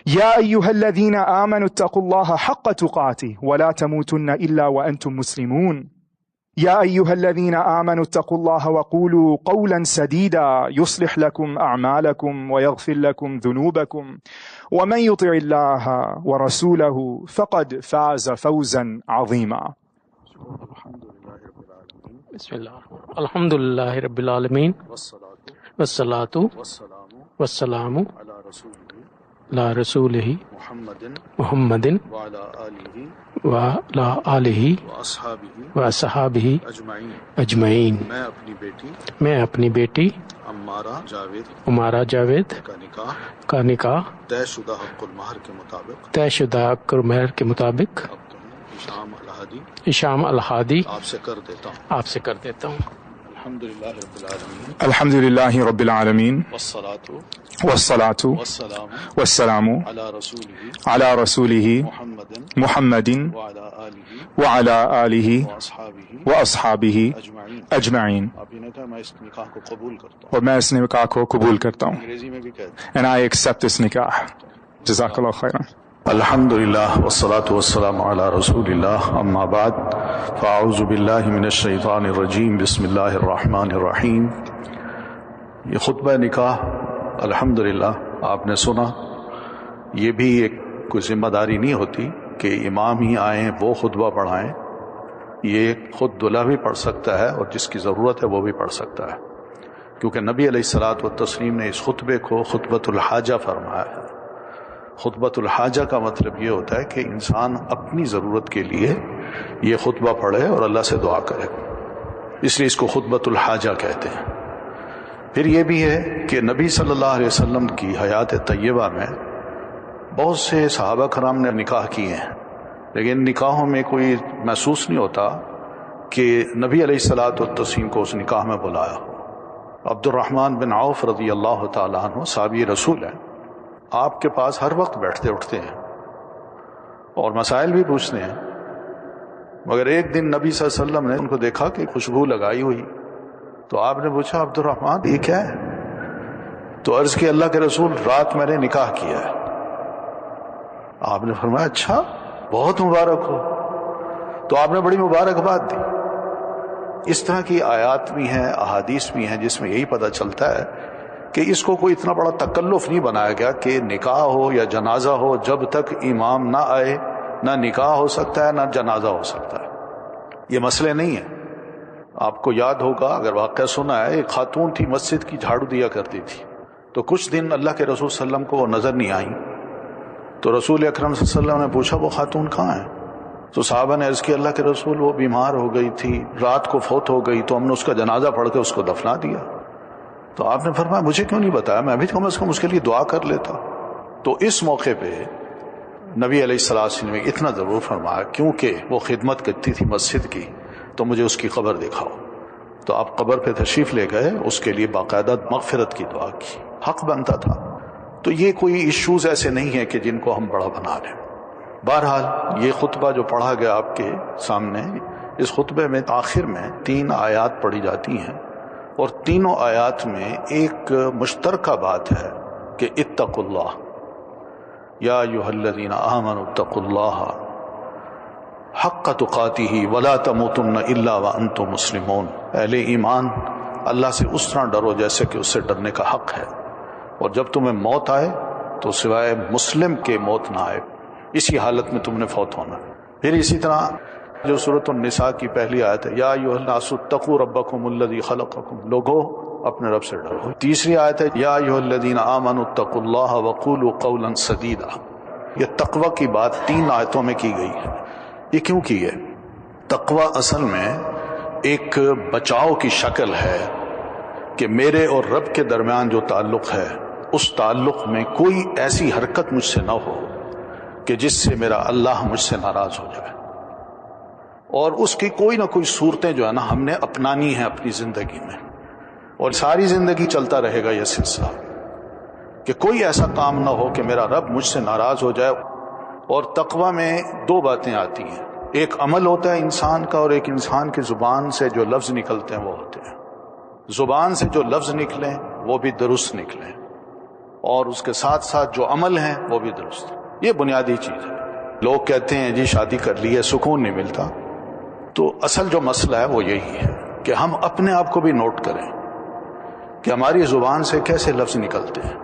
يا أيها الذين آمنوا اتقوا الله حق تقاته ولا تموتن إلا وأنتم مسلمون. يا أيها الذين آمنوا اتقوا الله وقولوا قولا سديدا يصلح لكم أعمالكم ويغفر لكم ذنوبكم ومن يطع الله ورسوله فقد فاز فوزا عظيما. بسم الله. الحمد لله رب العالمين والصلاة والسلام على رسوله محمد وعلى آلہ وصحابہ اجمعین. میں اپنی بیٹی امارہ جاوید کا نکاح طے شدہ حق المہر کے مطابق شام الہادی آپ سے کر دیتا ہوں. الحمد للہ رب العالمین والصلاة والسلام على رسولہ محمد وعلى آلہ واصحابہ اجمعین. اور میں اس نکاح کو قبول کرتا ہوں. And I accept this nikah. جزاک اللہ خیرا. الحمدللہ والصلاة والسلام علی رسول اللہ اما بعد فاعوذ باللہ من الشیطان الرجیم بسم اللہ الرحمن الرحیم. یہ خطبہ نکاح الحمدللہ آپ نے سنا. یہ بھی ایک کوئی ذمہ داری نہیں ہوتی کہ امام ہی آئیں وہ خطبہ پڑھائیں. یہ خود دلہا بھی پڑھ سکتا ہے اور جس کی ضرورت ہے وہ بھی پڑھ سکتا ہے، کیونکہ نبی علیہ الصلاۃ والتسلیم نے اس خطبے کو خطبۃ الحاجہ فرمایا ہے. خطبۃ الحاجہ کا مطلب یہ ہوتا ہے کہ انسان اپنی ضرورت کے لیے یہ خطبہ پڑھے اور اللہ سے دعا کرے، اس لیے اس کو خطبۃ الحاجہ کہتے ہیں. پھر یہ بھی ہے کہ نبی صلی اللہ علیہ وسلم کی حیات طیبہ میں بہت سے صحابہ کرام نے نکاح کیے ہیں، لیکن نکاحوں میں کوئی محسوس نہیں ہوتا کہ نبی علیہ الصلاۃ والتسلیم کو اس نکاح میں بلایا. عبد الرحمن بن عوف رضی اللہ تعالیٰ عنہ صحابی رسول ہیں. آپ کے پاس ہر وقت بیٹھتے اٹھتے ہیں اور مسائل بھی پوچھتے ہیں، مگر ایک دن نبی صلی اللہ علیہ وسلم نے ان کو دیکھا کہ خوشبو لگائی ہوئی، تو آپ نے پوچھا عبد الرحمن یہ کیا ہے؟ تو عرض کی اللہ کے رسول رات میں نے نکاح کیا ہے. آپ نے فرمایا اچھا بہت مبارک ہو. تو آپ نے بڑی مبارکباد دی. اس طرح کی آیات بھی ہیں، احادیث بھی ہیں جس میں یہی پتہ چلتا ہے کہ اس کو کوئی اتنا بڑا تکلف نہیں بنایا گیا کہ نکاح ہو یا جنازہ ہو جب تک امام نہ آئے نہ نکاح ہو سکتا ہے نہ جنازہ ہو سکتا ہے. یہ مسئلے نہیں ہیں. آپ کو یاد ہوگا اگر واقعہ سنا ہے، ایک خاتون تھی مسجد کی جھاڑو دیا کرتی تھی، تو کچھ دن اللہ کے رسول صلی اللہ علیہ وسلم کو وہ نظر نہیں آئیں. تو رسول اکرم صلی اللہ علیہ وسلم نے پوچھا وہ خاتون کہاں ہے؟ تو صحابہ نے عرض کی اللہ کے رسول وہ بیمار ہو گئی تھی، رات کو فوت ہو گئی، تو ہم نے اس کا جنازہ پڑھ کے اس کو دفنا دیا. تو آپ نے فرمایا مجھے کیوں نہیں بتایا، میں بھی کم از کم اس کے لیے دعا کر لیتا. تو اس موقع پہ نبی علیہ السلام نے اتنا ضرور فرمایا کیونکہ وہ خدمت کرتی تھی مسجد کی، تو مجھے اس کی قبر دکھاؤ. تو آپ قبر پہ تشریف لے گئے، اس کے لیے باقاعدہ مغفرت کی دعا کی، حق بنتا تھا. تو یہ کوئی ایشوز ایسے نہیں ہیں کہ جن کو ہم بڑا بنا لیں. بہرحال یہ خطبہ جو پڑھا گیا آپ کے سامنے، اس خطبے میں آخر میں 3 آیات پڑھی جاتی ہیں، اور تینوں آیات میں ایک مشترکہ بات ہے کہ اتقوا اللہ یا ایھا الذین آمنوا اتقوا اللہ حق تقاتہ ولا تموتن الا وانتم مسلمون. اہل ایمان اللہ سے اس طرح ڈرو جیسے کہ اس سے ڈرنے کا حق ہے، اور جب تمہیں موت آئے تو سوائے مسلم کے موت نہ آئے، اسی حالت میں تم نے فوت ہونا۔ پھر اسی طرح جو سورۃ النساء کی پہلی آیت ہے، یا ایھا الناس اتقوا ربکم الذی خلقکم، لوگوں اپنے رب سے ڈرو۔ تیسری آیت ہے، یا ایھا الذین آمنوا اتقوا اللہ وقولوا قولا سدیدا۔ یہ تقوی کی بات 3 آیتوں میں کی گئی ہے۔ یہ کیوں کی ہے؟ تقوی اصل میں ایک بچاؤ کی شکل ہے کہ میرے اور رب کے درمیان جو تعلق ہے، اس تعلق میں کوئی ایسی حرکت مجھ سے نہ ہو کہ جس سے میرا اللہ مجھ سے ناراض ہو جائے، اور اس کی کوئی نہ کوئی صورتیں جو ہے نا ہم نے اپنانی ہیں اپنی زندگی میں، اور ساری زندگی چلتا رہے گا یہ سلسلہ کہ کوئی ایسا کام نہ ہو کہ میرا رب مجھ سے ناراض ہو جائے۔ اور تقوی میں 2 باتیں آتی ہیں، ایک عمل ہوتا ہے انسان کا، اور ایک انسان کی زبان سے جو لفظ نکلتے ہیں وہ ہوتے ہیں۔ زبان سے جو لفظ نکلیں وہ بھی درست نکلیں، اور اس کے ساتھ ساتھ جو عمل ہیں وہ بھی درست۔ یہ بنیادی چیز ہے۔ لوگ کہتے ہیں جی شادی کر لی ہے سکون نہیں ملتا، تو اصل جو مسئلہ ہے وہ یہی ہے کہ ہم اپنے آپ کو بھی نوٹ کریں کہ ہماری زبان سے کیسے لفظ نکلتے ہیں۔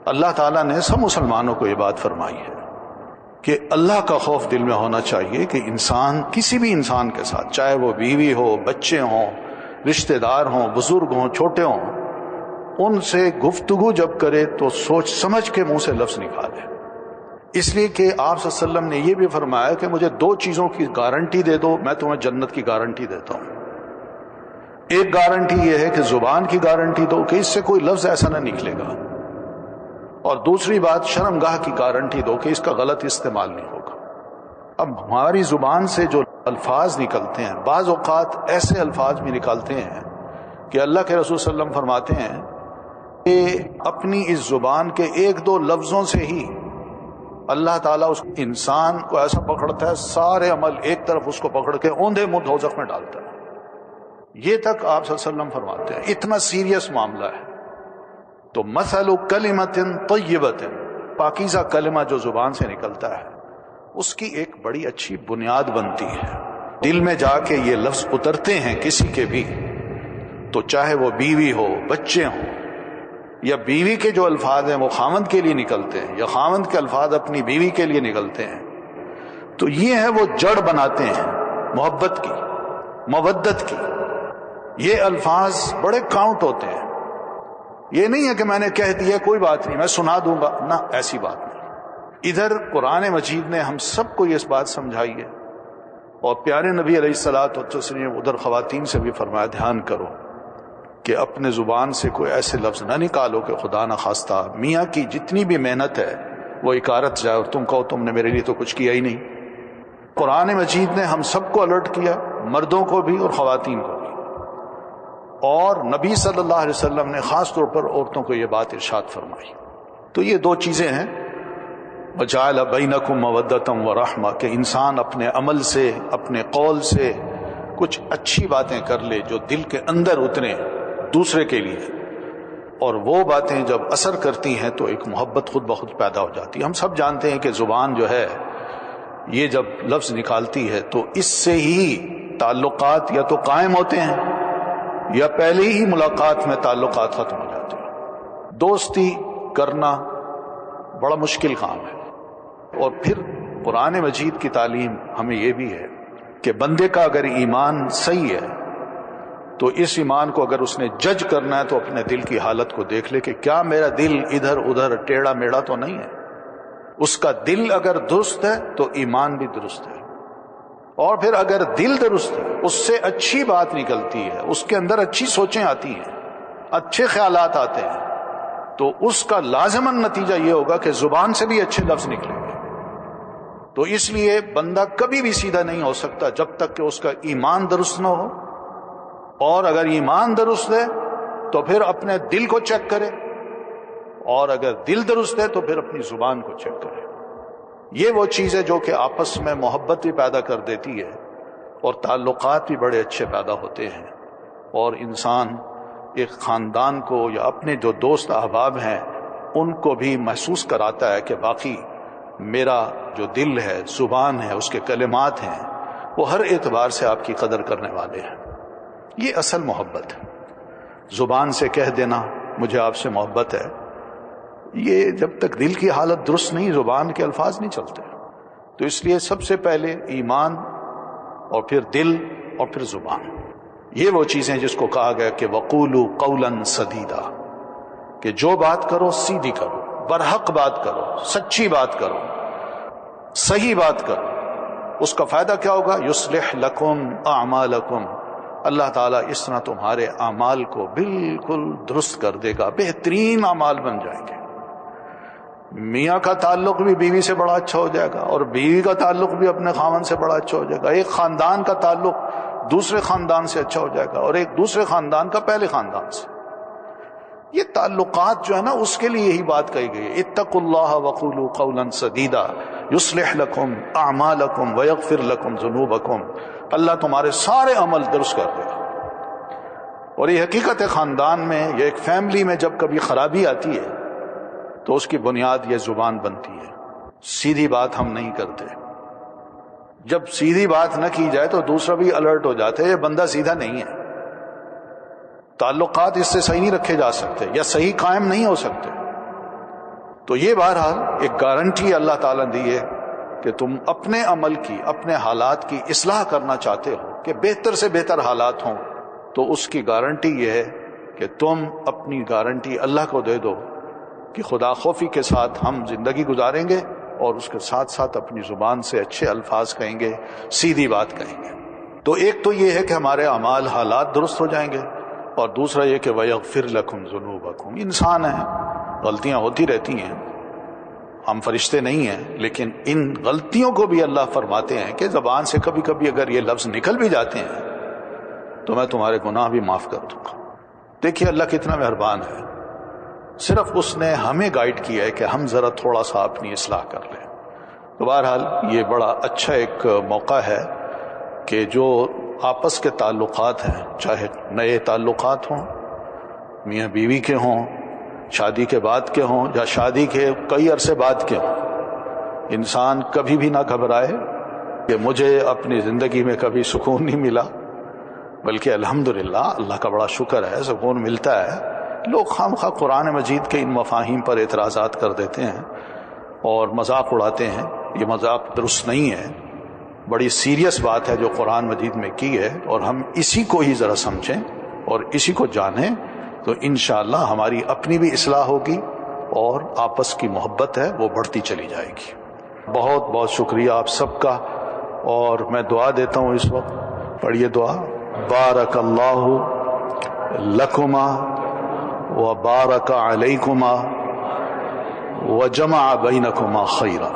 اللہ تعالیٰ نے سب مسلمانوں کو یہ بات فرمائی ہے کہ اللہ کا خوف دل میں ہونا چاہیے کہ انسان کسی بھی انسان کے ساتھ، چاہے وہ بیوی ہو، بچے ہوں، رشتہ دار ہوں، بزرگ ہوں، چھوٹے ہوں، ان سے گفتگو جب کرے تو سوچ سمجھ کے منہ سے لفظ نکالے۔ اس لیے کہ آپ صلی اللہ علیہ وسلم نے یہ بھی فرمایا کہ مجھے 2 چیزوں کی گارنٹی دے دو، میں تمہیں جنت کی گارنٹی دیتا ہوں۔ ایک گارنٹی یہ ہے کہ زبان کی گارنٹی دو کہ اس سے کوئی لفظ ایسا نہ نکلے گا، اور دوسری بات شرمگاہ کی گارنٹی دو کہ اس کا غلط استعمال نہیں ہوگا۔ اب ہماری زبان سے جو الفاظ نکلتے ہیں، بعض اوقات ایسے الفاظ بھی نکالتے ہیں کہ اللہ کے رسول صلی اللہ علیہ وسلم فرماتے ہیں کہ اپنی اس زبان کے 1-2 لفظوں سے ہی اللہ تعالیٰ اس انسان کو ایسا پکڑتا ہے، سارے عمل ایک طرف اس کو پکڑ کے اوندھے منہ دوزخ میں ڈالتا ہے۔ یہ تک آپ صلی اللہ علیہ وسلم فرماتے ہیں، اتنا سیریس معاملہ ہے۔ تو مثل کلمۃ طیبۃ، پاکیزہ کلمہ جو زبان سے نکلتا ہے اس کی ایک بڑی اچھی بنیاد بنتی ہے۔ دل میں جا کے یہ لفظ اترتے ہیں کسی کے بھی، تو چاہے وہ بیوی ہو، بچے ہوں، یا بیوی کے جو الفاظ ہیں وہ خاوند کے لیے نکلتے ہیں، یا خاوند کے الفاظ اپنی بیوی کے لیے نکلتے ہیں، تو یہ ہے وہ جڑ بناتے ہیں محبت کی، مودت کی۔ یہ الفاظ بڑے کاؤنٹ ہوتے ہیں۔ یہ نہیں ہے کہ میں نے کہہ دیا کوئی بات نہیں میں سنا دوں گا، نہ، ایسی بات نہیں۔ ادھر قرآن مجید نے ہم سب کو یہ اس بات سمجھائی ہے، اور پیارے نبی علیہ الصلوۃ والتسلیم ادھر خواتین سے بھی فرمایا دھیان کرو کہ اپنے زبان سے کوئی ایسے لفظ نہ نکالو کہ خدا نہ خواستہ میاں کی جتنی بھی محنت ہے وہ اکارت جائے اور تم کہو تم نے میرے لیے تو کچھ کیا ہی نہیں۔ قرآن مجید نے ہم سب کو الرٹ کیا، مردوں کو بھی اور خواتین کو بھی، اور نبی صلی اللہ علیہ وسلم نے خاص طور پر عورتوں کو یہ بات ارشاد فرمائی۔ تو یہ 2 چیزیں ہیں، وَجَعَلَ بَيْنَكُمْ مَوَدَّةً وَرَحْمَةً، کہ انسان اپنے عمل سے، اپنے قول سے کچھ اچھی باتیں کر لے جو دل کے اندر اتریں دوسرے کے لیے، اور وہ باتیں جب اثر کرتی ہیں تو ایک محبت خود بخود پیدا ہو جاتی ہے۔ ہم سب جانتے ہیں کہ زبان جو ہے یہ جب لفظ نکالتی ہے تو اس سے ہی تعلقات یا تو قائم ہوتے ہیں یا پہلے ہی ملاقات میں تعلقات ختم ہو جاتے ہیں۔ دوستی کرنا بڑا مشکل کام ہے، اور پھر قرآن مجید کی تعلیم ہمیں یہ بھی ہے کہ بندے کا اگر ایمان صحیح ہے تو اس ایمان کو اگر اس نے جج کرنا ہے تو اپنے دل کی حالت کو دیکھ لے کہ کیا میرا دل ادھر ادھر ٹیڑھا میڑھا تو نہیں ہے۔ اس کا دل اگر درست ہے تو ایمان بھی درست ہے، اور پھر اگر دل درست ہے اس سے اچھی بات نکلتی ہے، اس کے اندر اچھی سوچیں آتی ہیں، اچھے خیالات آتے ہیں، تو اس کا لازماً نتیجہ یہ ہوگا کہ زبان سے بھی اچھے لفظ نکلیں گے۔ تو اس لیے بندہ کبھی بھی سیدھا نہیں ہو سکتا جب تک کہ اس کا ایمان درست نہ ہو، اور اگر ایمان درست ہے تو پھر اپنے دل کو چیک کرے، اور اگر دل درست ہے تو پھر اپنی زبان کو چیک کرے۔ یہ وہ چیز ہے جو کہ آپس میں محبت بھی پیدا کر دیتی ہے، اور تعلقات بھی بڑے اچھے پیدا ہوتے ہیں، اور انسان ایک خاندان کو یا اپنے جو دوست احباب ہیں ان کو بھی محسوس کراتا ہے کہ باقی میرا جو دل ہے، زبان ہے، اس کے کلمات ہیں، وہ ہر اعتبار سے آپ کی قدر کرنے والے ہیں۔ یہ اصل محبت ہے۔ زبان سے کہہ دینا مجھے آپ سے محبت ہے، یہ جب تک دل کی حالت درست نہیں زبان کے الفاظ نہیں چلتے. تو اس لیے سب سے پہلے ایمان اور پھر دل اور پھر زبان. یہ وہ چیزیں جس کو کہا گیا کہ وقولوا قولا سدیدا، کہ جو بات کرو سیدھی کرو، برحق بات کرو، سچی بات کرو، صحیح بات کرو. اس کا فائدہ کیا ہوگا؟ یصلح لکم اعمالکم، اللہ تعالیٰ اس طرح تمہارے اعمال کو بالکل درست کر دے گا، بہترین اعمال بن جائیں گے. میاں کا تعلق بھی بیوی سے بڑا اچھا ہو جائے گا، اور بیوی کا تعلق بھی اپنے خاوند سے بڑا اچھا ہو جائے گا. ایک خاندان کا تعلق دوسرے خاندان سے اچھا ہو جائے گا، اور ایک دوسرے خاندان کا پہلے خاندان سے. یہ تعلقات جو ہے نا، اس کے لیے یہی بات کہی گئی ہے، اتقوا اللہ وقولوا قولا سدیدا یصلح لکم اعمالکم ویغفر لکم ذنوبکم. اللہ تمہارے سارے عمل درست کر دے گا. اور یہ حقیقت ہے، خاندان میں یا ایک فیملی میں جب کبھی خرابی آتی ہے تو اس کی بنیاد یہ زبان بنتی ہے. سیدھی بات ہم نہیں کرتے. جب سیدھی بات نہ کی جائے تو دوسرا بھی الرٹ ہو جاتا ہے، یہ بندہ سیدھا نہیں ہے. تعلقات اس سے صحیح نہیں رکھے جا سکتے یا صحیح قائم نہیں ہو سکتے. تو یہ بہرحال ایک گارنٹی اللہ تعالیٰ نے دی ہے کہ تم اپنے عمل کی، اپنے حالات کی اصلاح کرنا چاہتے ہو کہ بہتر سے بہتر حالات ہوں، تو اس کی گارنٹی یہ ہے کہ تم اپنی گارنٹی اللہ کو دے دو کہ خدا خوفی کے ساتھ ہم زندگی گزاریں گے، اور اس کے ساتھ ساتھ اپنی زبان سے اچھے الفاظ کہیں گے، سیدھی بات کہیں گے. تو ایک تو یہ ہے کہ ہمارے اعمال، حالات درست ہو جائیں گے، اور دوسرا یہ کہ وَيَغْفِرْ لَكُمْ ذُنُوبَكُمْ. انسان ہیں، غلطیاں ہوتی رہتی ہیں، ہم فرشتے نہیں ہیں، لیکن ان غلطیوں کو بھی اللہ فرماتے ہیں کہ زبان سے کبھی کبھی اگر یہ لفظ نکل بھی جاتے ہیں تو میں تمہارے گناہ بھی معاف کر دوں گا. دیکھیے اللہ کتنا مہربان ہے. صرف اس نے ہمیں گائیڈ کیا ہے کہ ہم ذرا تھوڑا سا اپنی اصلاح کر لیں. تو بہرحال یہ بڑا اچھا ایک موقع ہے کہ جو آپس کے تعلقات ہیں، چاہے نئے تعلقات ہوں، میاں بیوی کے ہوں، شادی کے بعد کے ہوں، یا شادی کے کئی عرصے بعد کے ہوں، انسان کبھی بھی نہ گھبرائے کہ مجھے اپنی زندگی میں کبھی سکون نہیں ملا، بلکہ الحمدللہ اللہ کا بڑا شکر ہے سکون ملتا ہے. لوگ خام خواہ قرآن مجید کے ان مفاہیم پر اعتراضات کر دیتے ہیں اور مذاق اڑاتے ہیں. یہ مذاق درست نہیں ہے، بڑی سیریس بات ہے جو قرآن مجید میں کی ہے، اور ہم اسی کو ہی ذرا سمجھیں اور اسی کو جانیں تو انشاءاللہ ہماری اپنی بھی اصلاح ہوگی اور آپس کی محبت ہے وہ بڑھتی چلی جائے گی. بہت بہت شکریہ آپ سب کا. اور میں دعا دیتا ہوں اس وقت. پڑھیے دعا. بارک اللہ لکما وبارک علیکما وجمع بینکما خیرا.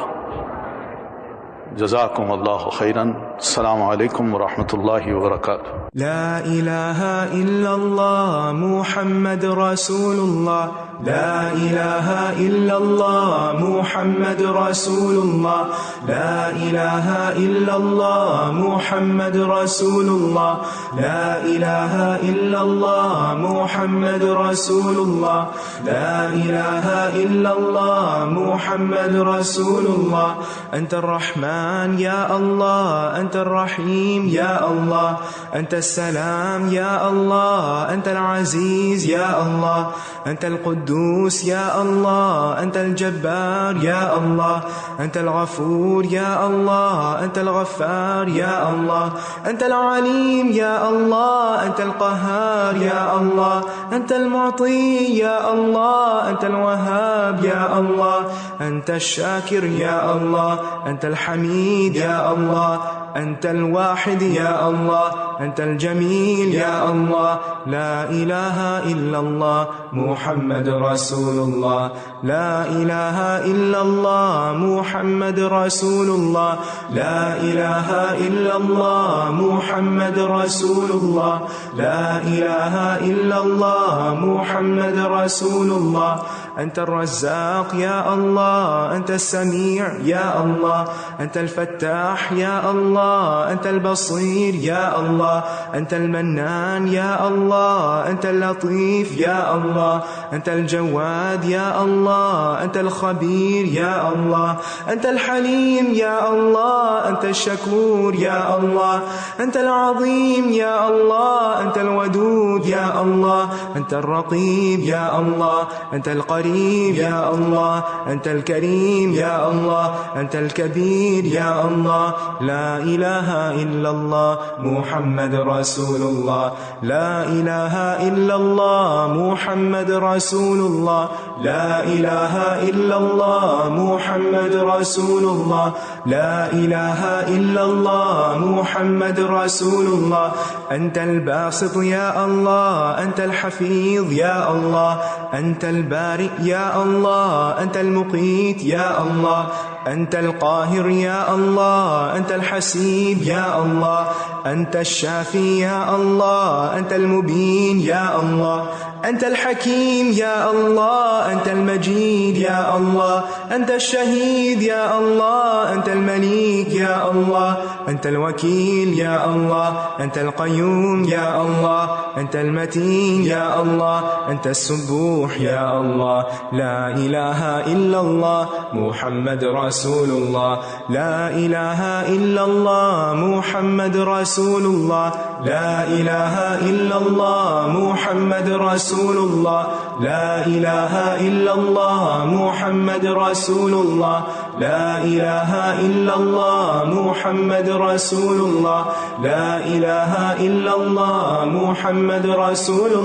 جزاکم اللہ خیرا. السلام علیکم ورحمۃ اللہ وبرکاتہ. لا الہ الا اللہ محمد رسول اللہ. لا الہ الا اللہ محمد رسول اللہ. لا الہ الا اللہ محمد رسول اللہ. لا الہ الا اللہ محمد رسول اللہ. لا الہ الا اللہ محمد رسول اللہ. انت الرحمن یا اللہ، انت الرحیم یا اللہ، انت السلام یا اللہ، انت العزیز یا اللہ، انت القدوس یا اللہ، انت الجبار یا اللہ، انت الغفور یا اللہ، انت الغفار یا اللہ، انت العلیم یا اللہ، انت القہار یا اللہ، انت المعطی یا اللہ، انت الوهاب یا اللہ، انت الشاکر یا اللہ، انت الحمید یا اللہ، انت الواحد یا اللہ، انت الجمیل یا اللہ. لا الہ الا اللہ محمد رسول اللہ. لا الہ الا اللہ محمد رسول اللہ. لا الہ الا اللہ محمد رسول اللہ. لا الہ الا اللہ محمد رسول اللہ. انت الرزاق یا اللہ، انت السمیع یا اللہ، انت الفتاح یا اللہ، انت البصیر یا اللہ، انت المنان یا اللہ، انت اللطیف یا اللہ، انت الجواد یا اللہ، انت الخبیر یا اللہ، انت الحلیم یا اللہ، انت الشکور یا اللہ، انت العظیم یا اللہ، انت الودود یا اللہ، انت الرقیب یا اللہ، انت القریب القريب يا الله، أنت الكريم يا الله، أنت الكبير يا الله. لا إله إلا الله محمد رسول الله، لا إله إلا الله محمد رسول الله، لا إله إلا الله محمد رسول الله، لا إله إلا الله محمد رسول الله. أنت الباسط يا الله، أنت الحفيظ يا الله، أنت البارئ يا الله، أنت المقيت يا الله، أنت القاهر يا الله، أنت الحسيب يا الله، أنت الشافي يا الله، أنت المبين يا الله، أنت الحكيم يا الله، أنت المجيد يا الله، أنت الشهيد يا الله، أنت المليك يا الله، أنت الوكيل يا الله، أنت القيوم يا الله، أنت المتين يا الله، أنت السبوح يا الله. لا إله إلا الله محمد رسول الله، لا إله إلا الله محمد رسول الله، لا إله إلا الله محمد رسول الله، لا إله إلا الله محمد رسول الله، لا إله إلا الله محمد رسول الله، لا إله إلا الله محمد رسول الله.